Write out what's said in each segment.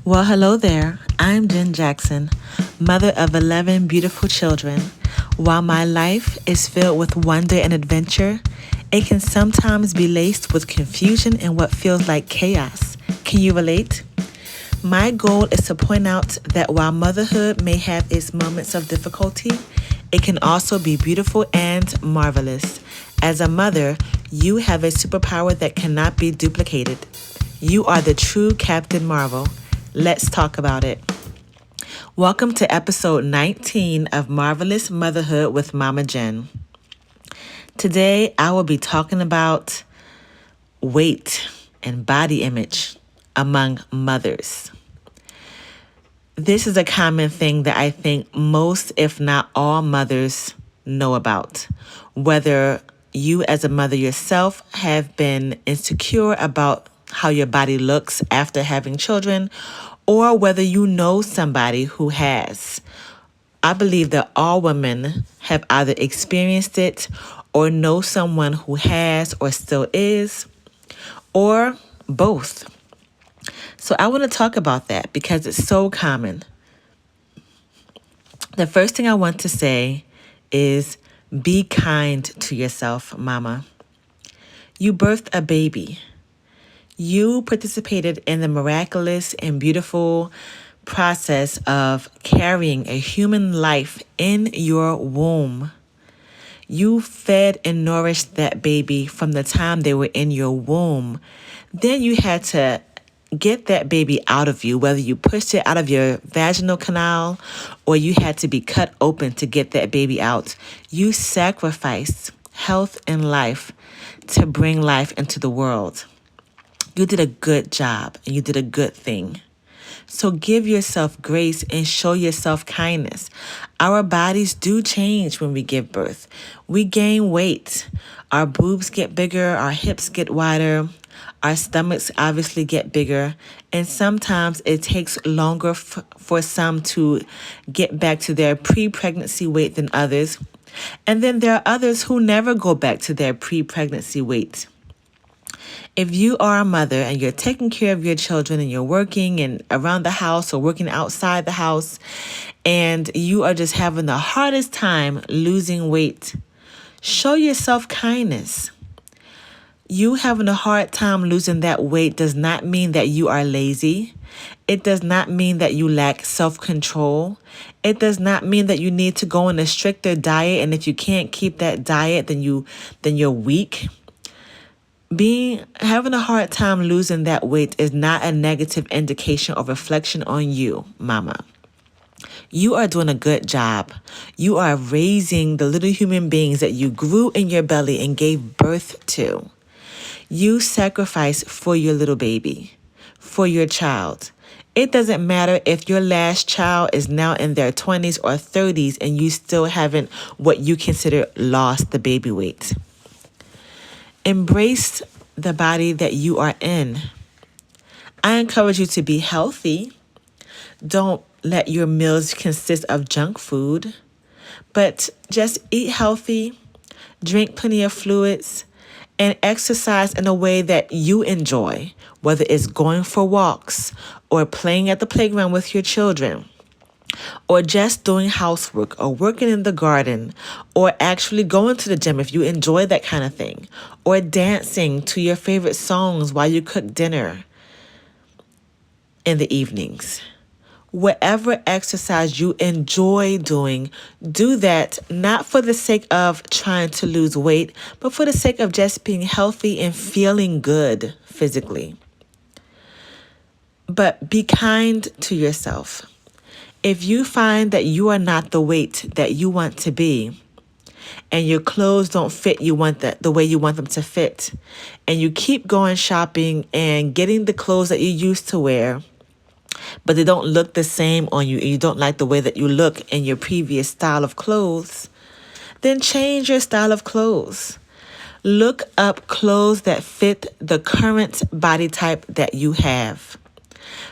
Well, hello there. I'm Jen Jackson, mother of 11 beautiful children. While my life is filled with wonder and adventure, it can sometimes be laced with confusion and what feels like chaos. Can you relate? My goal is to point out that while motherhood may have its moments of difficulty, it can also be beautiful and marvelous. As a mother, you have a superpower that cannot be duplicated. You are the true Captain Marvel. Let's talk about it. Welcome to episode 19 of Marvelous Motherhood with Mama Jen. Today, I will be talking about weight and body image among mothers. This is a common thing that I think most, if not all, mothers know about. Whether you as a mother yourself have been insecure about how your body looks after having children, or whether you know somebody who has. I believe that all women have either experienced it or know someone who has or still is, or both. So I want to talk about that because it's so common. The first thing I want to say is be kind to yourself, mama. You birthed a baby. You participated in the miraculous and beautiful process of carrying a human life in your womb. You fed and nourished that baby from the time they were in your womb. Then you had to get that baby out of you, whether you pushed it out of your vaginal canal or you had to be cut open to get that baby out. You sacrificed health and life to bring life into the world. You did a good job and you did a good thing. So give yourself grace and show yourself kindness. Our bodies do change when we give birth. We gain weight. Our boobs get bigger, our hips get wider, our stomachs obviously get bigger, and sometimes it takes longer for some to get back to their pre-pregnancy weight than others. And then there are others who never go back to their pre-pregnancy weight. If you are a mother and you're taking care of your children and you're working and around the house or working outside the house and you are just having the hardest time losing weight, show yourself kindness. You having a hard time losing that weight does not mean that you are lazy. It does not mean that you lack self-control. It does not mean that you need to go on a stricter diet, and if you can't keep that diet, then you're weak. Having a hard time losing that weight is not a negative indication or reflection on you, mama. You are doing a good job. You are raising the little human beings that you grew in your belly and gave birth to. You sacrifice for your little baby, for your child. It doesn't matter if your last child is now in their 20s or 30s and you still haven't what you consider lost the baby weight. Embrace the body that you are in. I encourage you to be healthy. Don't let your meals consist of junk food, but just eat healthy, drink plenty of fluids, and exercise in a way that you enjoy, whether it's going for walks or playing at the playground with your children, or just doing housework or working in the garden, or actually going to the gym if you enjoy that kind of thing, or dancing to your favorite songs while you cook dinner in the evenings. Whatever exercise you enjoy doing, do that not for the sake of trying to lose weight, but for the sake of just being healthy and feeling good physically. But be kind to yourself. If you find that you are not the weight that you want to be, and your clothes don't fit the way you want them to fit, and you keep going shopping and getting the clothes that you used to wear, but they don't look the same on you, and you don't like the way that you look in your previous style of clothes, then change your style of clothes. Look up clothes that fit the current body type that you have.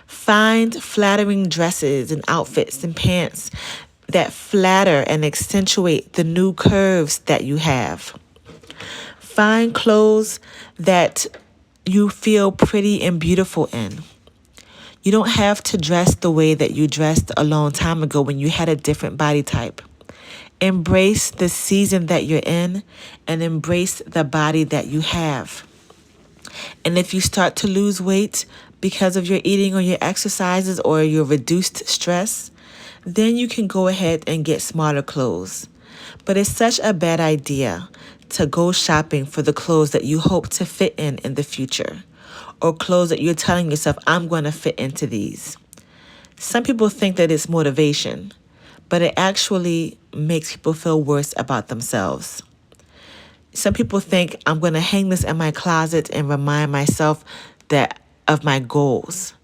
Find flattering dresses and outfits and pants that flatter and accentuate the new curves that you have. Find clothes that you feel pretty and beautiful in. You don't have to dress the way that you dressed a long time ago when you had a different body type. Embrace the season that you're in and embrace the body that you have. And if you start to lose weight because of your eating or your exercises or your reduced stress, then you can go ahead and get smarter clothes. But it's such a bad idea to go shopping for the clothes that you hope to fit in the future, or clothes that you're telling yourself, I'm going to fit into these. Some people think that it's motivation, but it actually makes people feel worse about themselves. Some people think I'm going to hang this in my closet and remind myself that of my goals.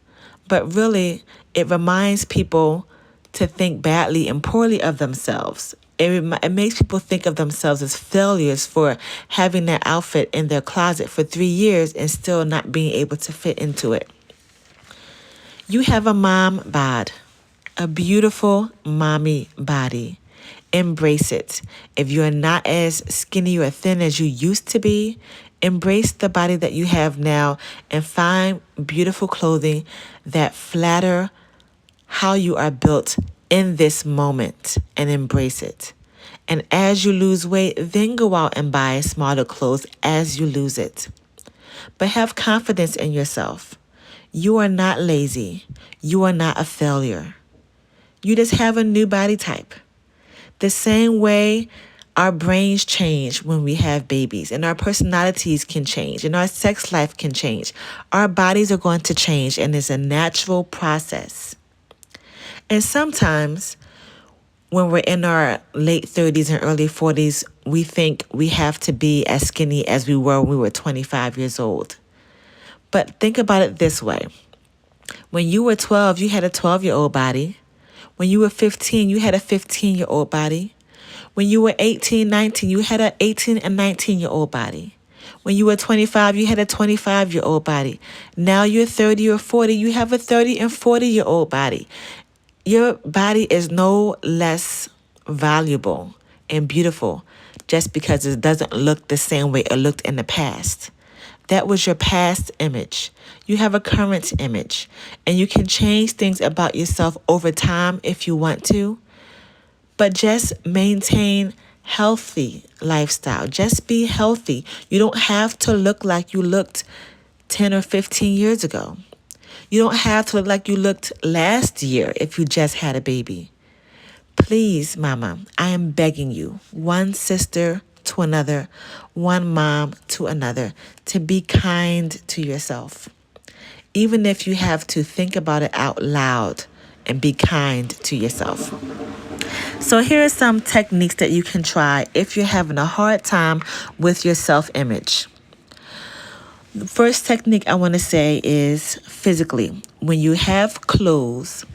But really, it reminds people to think badly and poorly of themselves. It makes people think of themselves as failures for having that outfit in their closet for 3 years and still not being able to fit into it. You have a mom bod, a beautiful mommy body. Embrace it. If you're not as skinny or thin as you used to be, embrace the body that you have now and find beautiful clothing that flatter how you are built in this moment and embrace it. And as you lose weight, then go out and buy smaller clothes as you lose it. But have confidence in yourself. You are not lazy. You are not a failure. You just have a new body type. The same way our brains change when we have babies, and our personalities can change, and our sex life can change. Our bodies are going to change, and it's a natural process. And sometimes when we're in our late 30s and early 40s, we think we have to be as skinny as we were when we were 25 years old. But think about it this way. When you were 12, you had a 12-year-old body. When you were 15, you had a 15-year-old body. When you were 18, 19, you had an 18 and 19-year-old body. When you were 25, you had a 25-year-old body. Now you're 30 or 40, you have a 30 and 40-year-old body. Your body is no less valuable and beautiful just because it doesn't look the same way it looked in the past. That was your past image. You have a current image, and you can change things about yourself over time if you want to, but just maintain healthy lifestyle. Just be healthy. You don't have to look like you looked 10 or 15 years ago. You don't have to look like you looked last year if you just had a baby. Please, mama, I am begging you, one sister to another, one mom to another, to be kind to yourself. Even if you have to think about it out loud and be kind to yourself. So here are some techniques that you can try if you're having a hard time with your self-image. The first technique I want to say is physically. When you have clothes,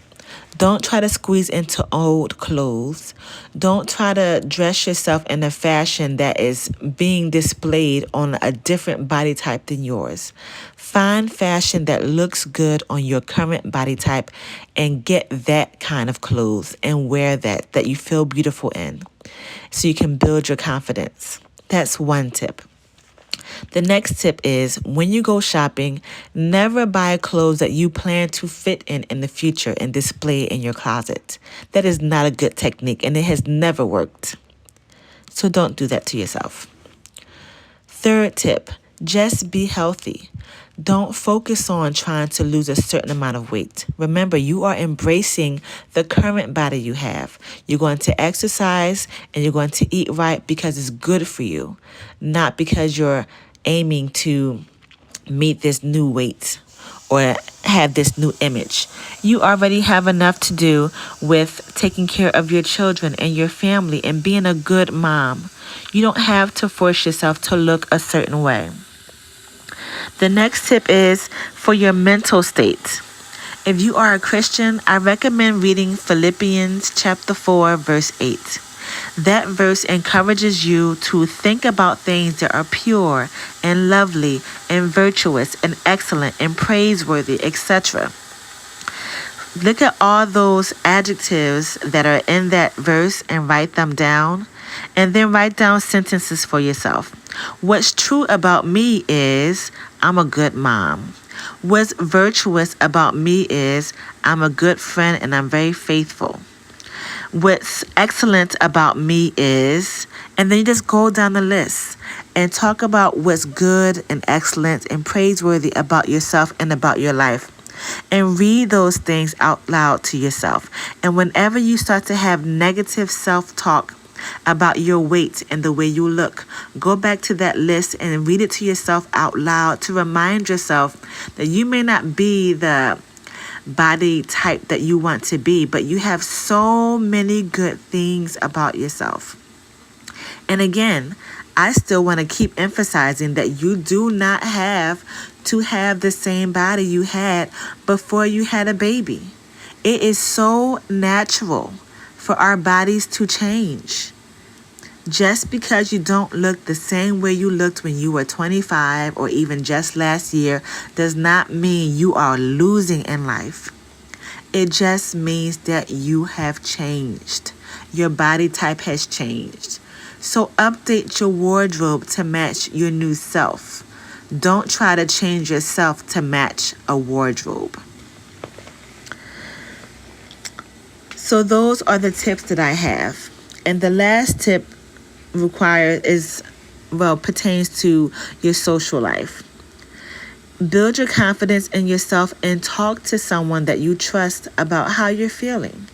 don't try to squeeze into old clothes. Don't try to dress yourself in a fashion that is being displayed on a different body type than yours. Find fashion that looks good on your current body type and get that kind of clothes and wear that you feel beautiful in, so you can build your confidence. That's one tip. The next tip is when you go shopping, never buy clothes that you plan to fit in the future and display in your closet. That is not a good technique, and it has never worked. So don't do that to yourself. Third tip, just be healthy. Don't focus on trying to lose a certain amount of weight. Remember, you are embracing the current body you have. You're going to exercise and you're going to eat right because it's good for you, not because you're aiming to meet this new weight or have this new image. You already have enough to do with taking care of your children and your family and being a good mom. You don't have to force yourself to look a certain way. The next tip is for your mental state. If you are a Christian, I recommend reading Philippians chapter 4, verse 8. That verse encourages you to think about things that are pure and lovely and virtuous and excellent and praiseworthy, etc. Look at all those adjectives that are in that verse and write them down. And then write down sentences for yourself. What's true about me is I'm a good mom. What's virtuous about me is I'm a good friend and I'm very faithful. What's excellent about me is, and then you just go down the list and talk about what's good and excellent and praiseworthy about yourself and about your life. And read those things out loud to yourself. And whenever you start to have negative self-talk about your weight and the way you look, go back to that list and read it to yourself out loud to remind yourself that you may not be the body type that you want to be, but you have so many good things about yourself. And again, I still want to keep emphasizing that you do not have to have the same body you had before you had a baby. It is so natural for our bodies to change. Just because you don't look the same way you looked when you were 25 or even just last year does not mean you are losing in life. It just means that you have changed. Your body type has changed. So update your wardrobe to match your new self. Don't try to change yourself to match a wardrobe. So those are the tips that I have. And the last tip pertains to your social life. Build your confidence in yourself and talk to someone that you trust about how you're feeling,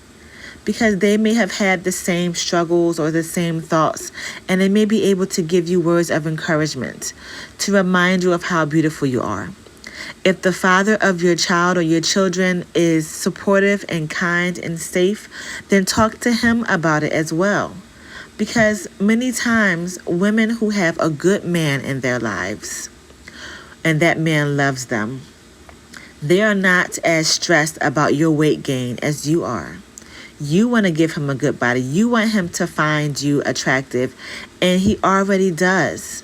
because they may have had the same struggles or the same thoughts, and they may be able to give you words of encouragement to remind you of how beautiful you are. If the father of your child or your children is supportive and kind and safe, then talk to him about it as well. Because many times women who have a good man in their lives and that man loves them, they are not as stressed about your weight gain as you are. You want to give him a good body. You want him to find you attractive, and he already does.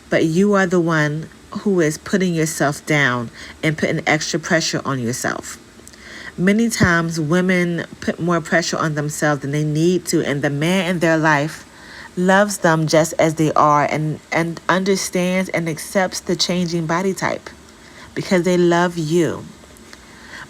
But you are the one who is putting yourself down and putting extra pressure on yourself. Many times women put more pressure on themselves than they need to, and the man in their life loves them just as they are and understands and accepts the changing body type because they love you.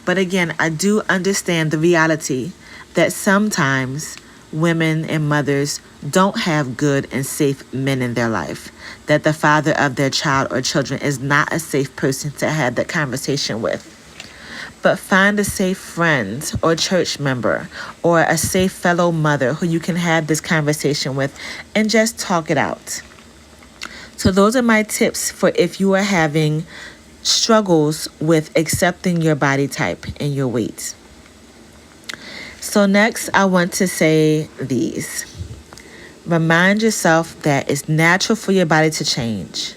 But again, I do understand the reality that sometimes women and mothers don't have good and safe men in their life, that the father of their child or children is not a safe person to have that conversation with. But find a safe friend or church member or a safe fellow mother who you can have this conversation with and just talk it out. So those are my tips for if you are having struggles with accepting your body type and your weight. So next, I want to say these. Remind yourself that it's natural for your body to change.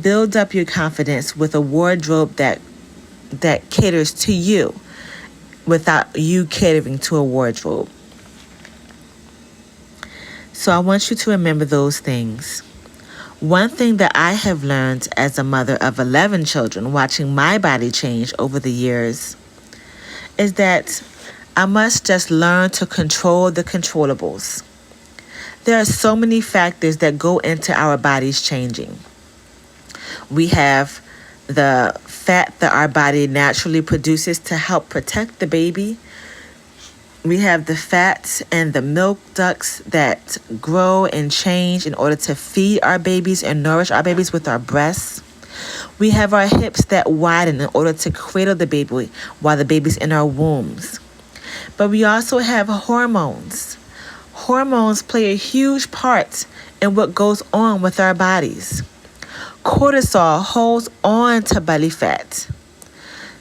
Build up your confidence with a wardrobe that caters to you without you catering to a wardrobe. So I want you to remember those things. One thing that I have learned as a mother of 11 children, watching my body change over the years, is that I must just learn to control the controllables. There are so many factors that go into our bodies changing. We have the fat that our body naturally produces to help protect the baby. We have the fat and the milk ducts that grow and change in order to feed our babies and nourish our babies with our breasts. We have our hips that widen in order to cradle the baby while the baby's in our wombs. But we also have hormones. Hormones play a huge part in what goes on with our bodies. Cortisol holds on to belly fat.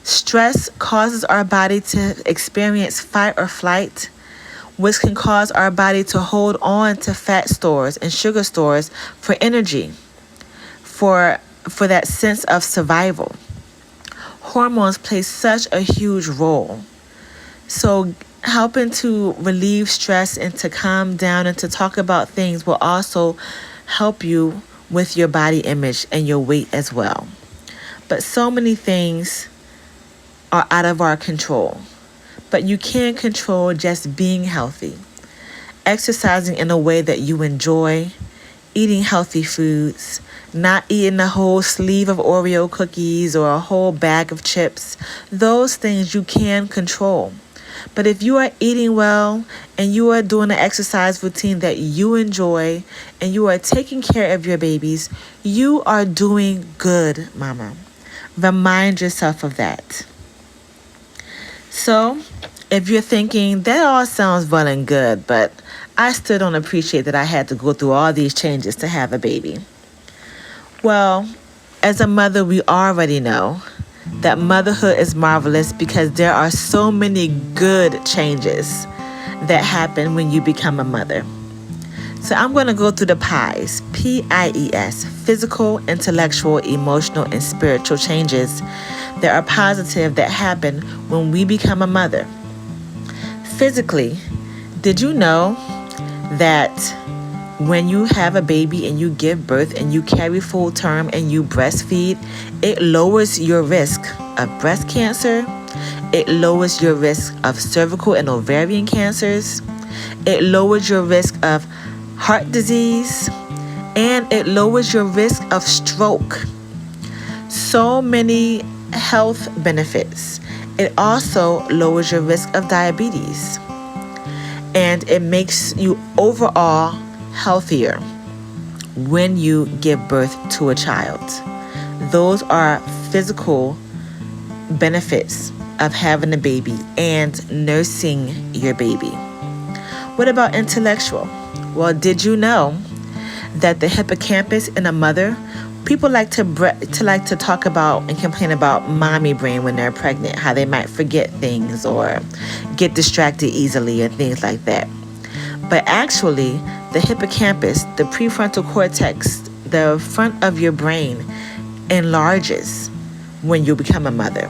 Stress causes our body to experience fight or flight, which can cause our body to hold on to fat stores and sugar stores for energy, for that sense of survival. Hormones play such a huge role. So helping to relieve stress and to calm down and to talk about things will also help you with your body image and your weight as well. But so many things are out of our control. But you can control just being healthy, exercising in a way that you enjoy, eating healthy foods, not eating a whole sleeve of Oreo cookies or a whole bag of chips. Those things you can control. But if you are eating well and you are doing an exercise routine that you enjoy and you are taking care of your babies, you are doing good, mama. Remind yourself of that. So, if you're thinking, that all sounds well and good, but I still don't appreciate that I had to go through all these changes to have a baby. Well, as a mother, we already know that motherhood is marvelous because there are so many good changes that happen when you become a mother. So I'm going to go through the pies, P-I-E-S, physical, intellectual, emotional, and spiritual changes that are positive that happen when we become a mother. Physically, did you know that when you have a baby and you give birth and you carry full term and you breastfeed, it lowers your risk of breast cancer, it lowers your risk of cervical and ovarian cancers, it lowers your risk of heart disease, and it lowers your risk of stroke. So many health benefits. It also lowers your risk of diabetes, and it makes you overall healthier when you give birth to a child. Those are physical benefits of having a baby and nursing your baby. What about intellectual? Well, did you know that the hippocampus in a mother, people like to talk about and complain about mommy brain when they're pregnant, how they might forget things or get distracted easily and things like that. But actually, the hippocampus, the prefrontal cortex, the front of your brain enlarges when you become a mother,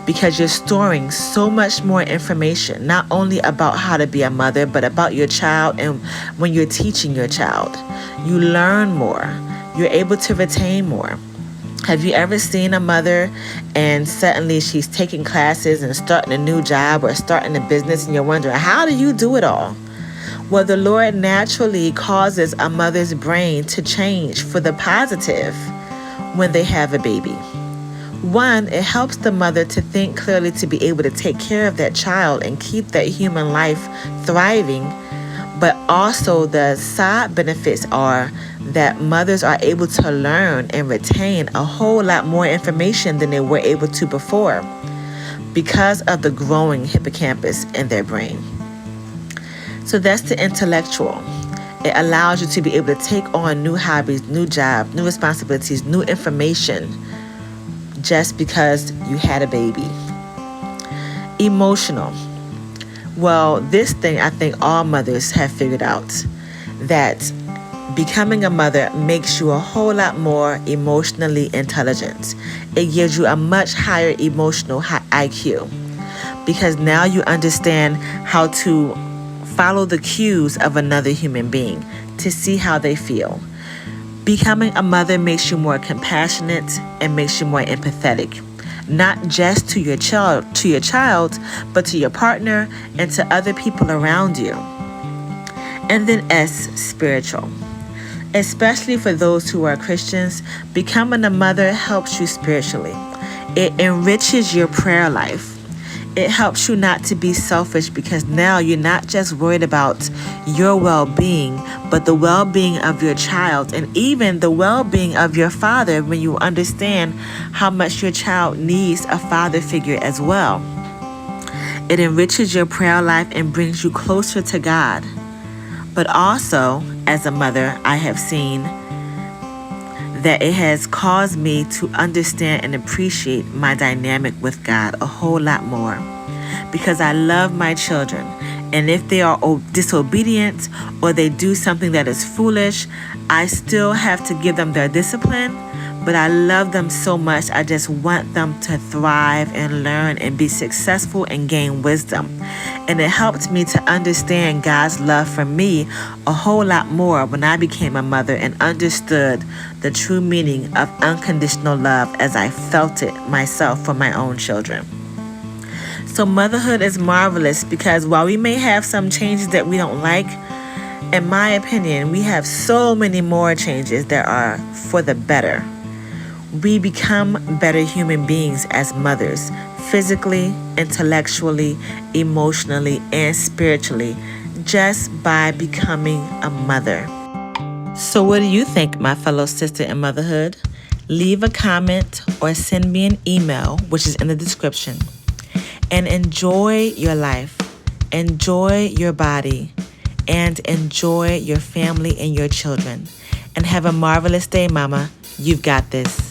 because you're storing so much more information, not only about how to be a mother, but about your child. And when you're teaching your child, you learn more. You're able to retain more. Have you ever seen a mother and suddenly she's taking classes and starting a new job or starting a business, and you're wondering, how do you do it all? Well, the Lord naturally causes a mother's brain to change for the positive when they have a baby. One, it helps the mother to think clearly, to be able to take care of that child and keep that human life thriving. But also the side benefits are that mothers are able to learn and retain a whole lot more information than they were able to before because of the growing hippocampus in their brain. So that's the intellectual. It allows you to be able to take on new hobbies, new jobs, new responsibilities, new information, just because you had a baby. Emotional. Well, this thing I think all mothers have figured out, that becoming a mother makes you a whole lot more emotionally intelligent. It gives you a much higher emotional IQ, because now you understand how to follow the cues of another human being to see how they feel. Becoming a mother makes you more compassionate and makes you more empathetic, not just to your child, but to your partner and to other people around you. And then S, spiritual. Especially for those who are Christians, becoming a mother helps you spiritually. It enriches your prayer life. It helps you not to be selfish, because now you're not just worried about your well-being, but the well-being of your child, and even the well-being of your father, when you understand how much your child needs a father figure as well. It enriches your prayer life and brings you closer to God. But also, as a mother, I have seen that it has caused me to understand and appreciate my dynamic with God a whole lot more, because I love my children. And if they are disobedient or they do something that is foolish, I still have to give them their discipline. But I love them so much, I just want them to thrive and learn and be successful and gain wisdom. And it helped me to understand God's love for me a whole lot more when I became a mother and understood the true meaning of unconditional love as I felt it myself for my own children. So motherhood is marvelous, because while we may have some changes that we don't like, In my opinion, we have so many more changes that are for the better. We become better human beings as mothers, physically, intellectually, emotionally, and spiritually, just by becoming a mother. So what do you think, my fellow sister in motherhood? Leave a comment or send me an email, which is in the description. And enjoy your life, enjoy your body, and enjoy your family and your children. And have a marvelous day, Mama. You've got this.